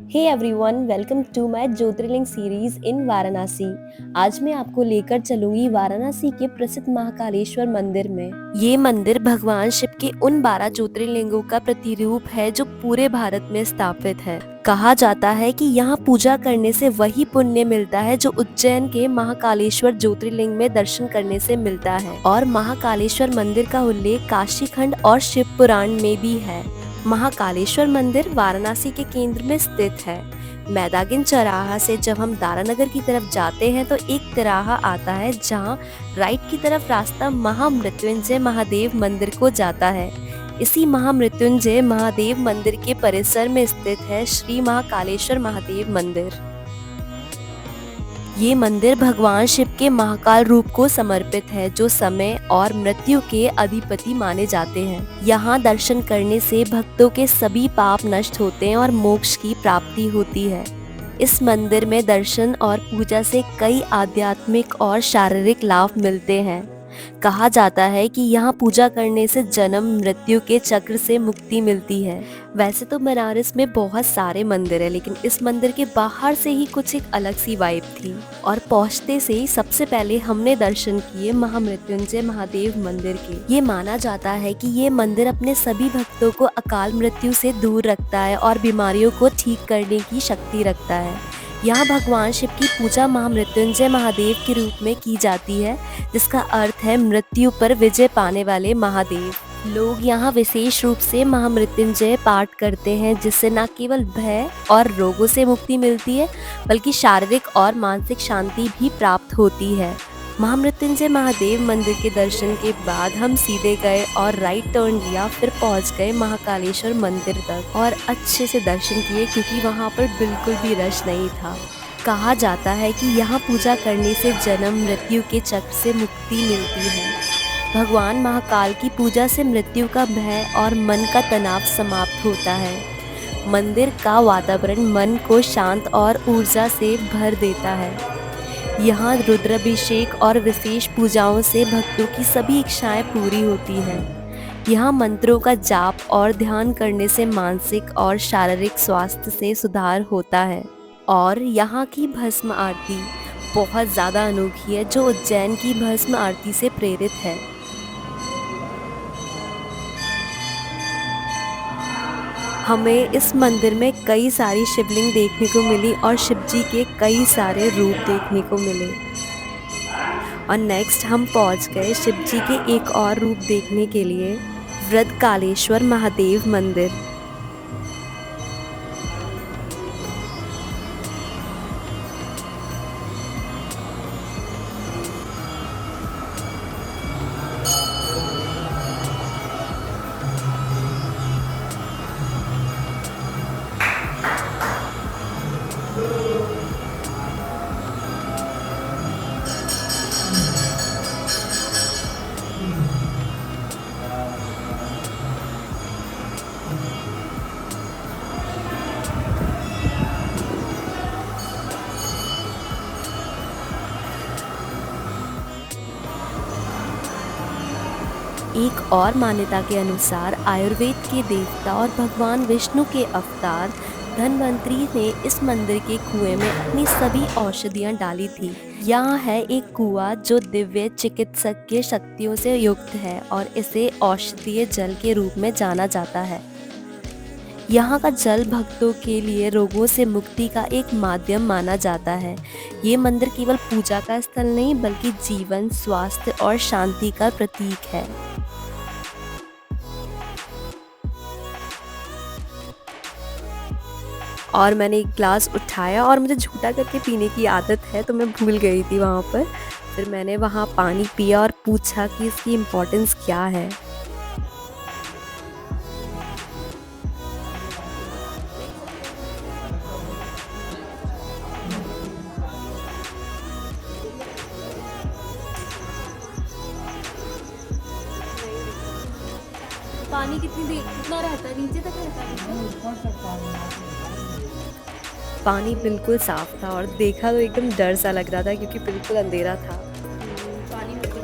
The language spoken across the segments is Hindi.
Hey everyone, welcome to my Jyotirlinga series in Varanasi. आज मैं आपको लेकर चलूंगी वाराणसी के प्रसिद्ध महाकालेश्वर मंदिर में। ये मंदिर भगवान शिव के उन 12 ज्योतिर्लिंगों का प्रतिरूप है जो पूरे भारत में स्थापित है। कहा जाता है कि यहाँ पूजा करने से वही पुण्य मिलता है जो उज्जैन के महाकालेश्वर ज्योतिर्लिंग में दर्शन करने से मिलता है। और महाकालेश्वर मंदिर का उल्लेख काशी खंड और शिव पुराण में भी है। महाकालेश्वर मंदिर वाराणसी के केंद्र में स्थित है। मैदागिन चौराहा से जब हम दारानगर की तरफ जाते हैं तो एक तिराहा आता है जहां राइट की तरफ रास्ता महामृत्युंजय महादेव मंदिर को जाता है। इसी महामृत्युंजय महादेव मंदिर के परिसर में स्थित है श्री महाकालेश्वर महादेव मंदिर। ये मंदिर भगवान शिव के महाकाल रूप को समर्पित है जो समय और मृत्यु के अधिपति माने जाते हैं। यहाँ दर्शन करने से भक्तों के सभी पाप नष्ट होते हैं और मोक्ष की प्राप्ति होती है। इस मंदिर में दर्शन और पूजा से कई आध्यात्मिक और शारीरिक लाभ मिलते हैं। कहा जाता है कि यहाँ पूजा करने से जन्म मृत्यु के चक्र से मुक्ति मिलती है। वैसे तो बनारस में बहुत सारे मंदिर है, लेकिन इस मंदिर के बाहर से ही कुछ एक अलग सी वाइब थी। और पहुँचते से ही सबसे पहले हमने दर्शन किए महामृत्युंजय महादेव मंदिर के। ये माना जाता है कि ये मंदिर अपने सभी भक्तों को अकाल मृत्यु से दूर रखता है और बीमारियों को ठीक करने की शक्ति रखता है। यहाँ भगवान शिव की पूजा महामृत्युंजय महादेव के रूप में की जाती है, जिसका अर्थ है मृत्यु पर विजय पाने वाले महादेव। लोग यहाँ विशेष रूप से महामृत्युंजय पाठ करते हैं, जिससे न केवल भय और रोगों से मुक्ति मिलती है बल्कि शारीरिक और मानसिक शांति भी प्राप्त होती है। महामृत्युंजय महादेव मंदिर के दर्शन के बाद हम सीधे गए और राइट टर्न लिया, फिर पहुंच गए महाकालेश्वर मंदिर तक और अच्छे से दर्शन किए क्योंकि वहां पर बिल्कुल भी रश नहीं था। कहा जाता है कि यहाँ पूजा करने से जन्म मृत्यु के चक्र से मुक्ति मिलती है। भगवान महाकाल की पूजा से मृत्यु का भय और मन का तनाव समाप्त होता है। मंदिर का वातावरण मन को शांत और ऊर्जा से भर देता है। यहाँ रुद्राभिषेक और विशेष पूजाओं से भक्तों की सभी इच्छाएं पूरी होती हैं। यहाँ मंत्रों का जाप और ध्यान करने से मानसिक और शारीरिक स्वास्थ्य से सुधार होता है। और यहाँ की भस्म आरती बहुत ज़्यादा अनोखी है, जो उज्जैन की भस्म आरती से प्रेरित है। हमें इस मंदिर में कई सारी शिवलिंग देखने को मिली और शिव जी के कई सारे रूप देखने को मिले। और नेक्स्ट हम पहुंच गए शिव जी के एक और रूप देखने के लिए, वृद्धकालेश्वर महादेव मंदिर। एक और मान्यता के अनुसार आयुर्वेद के देवता और भगवान विष्णु के अवतार धन्वंतरी ने इस मंदिर के कुएं में अपनी सभी औषधियां डाली थी। यहाँ है एक कुआं जो दिव्य चिकित्सकीय शक्तियों से युक्त है और इसे औषधीय जल के रूप में जाना जाता है। यहाँ का जल भक्तों के लिए रोगों से मुक्ति का एक माध्यम माना जाता है। ये मंदिर केवल पूजा का स्थल नहीं बल्कि जीवन, स्वास्थ्य और शांति का प्रतीक है। और मैंने एक ग्लास उठाया और मुझे झूठा करके पीने की आदत है, तो मैं भूल गई थी वहाँ पर। फिर मैंने वहाँ पानी पिया और पूछा कि इसकी इम्पोर्टेंस क्या है। पानी कितना रहता है, नीचे तक रहता है? पानी बिल्कुल साफ था और देखा तो एकदम डर सा लग रहा था क्योंकि बिल्कुल अंधेरा था। पानी में तो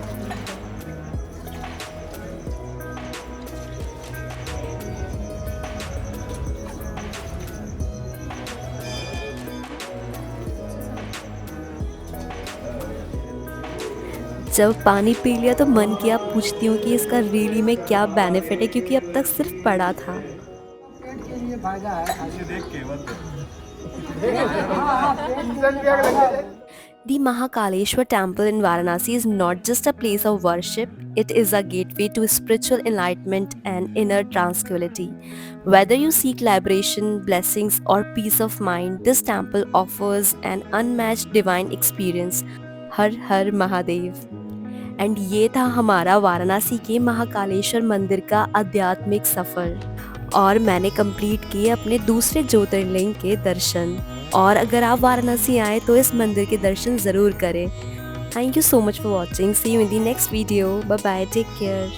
जब पानी पी लिया तो मन किया पूछती हूँ कि इसका रियली में क्या बेनिफिट है, क्योंकि अब तक सिर्फ पढ़ा था। पेट के लिए फायदा है। ये देख के मत The Mahakaleshwar temple in Varanasi is not just a place of worship, it is a gateway to spiritual enlightenment and inner tranquility. Whether you seek liberation, blessings, or peace of mind, this temple offers an unmatched divine experience. Her her Mahadev. And ये था हमारा वाराणसी के महाकालेश्वर मंदिर का आध्यात्मिक सफ़र, और मैंने कंप्लीट किए अपने दूसरे ज्योतिर्लिंग के दर्शन। और अगर आप वाराणसी आए तो इस मंदिर के दर्शन ज़रूर करें। Thank you so much for watching. See you in the next video. Bye bye, take care.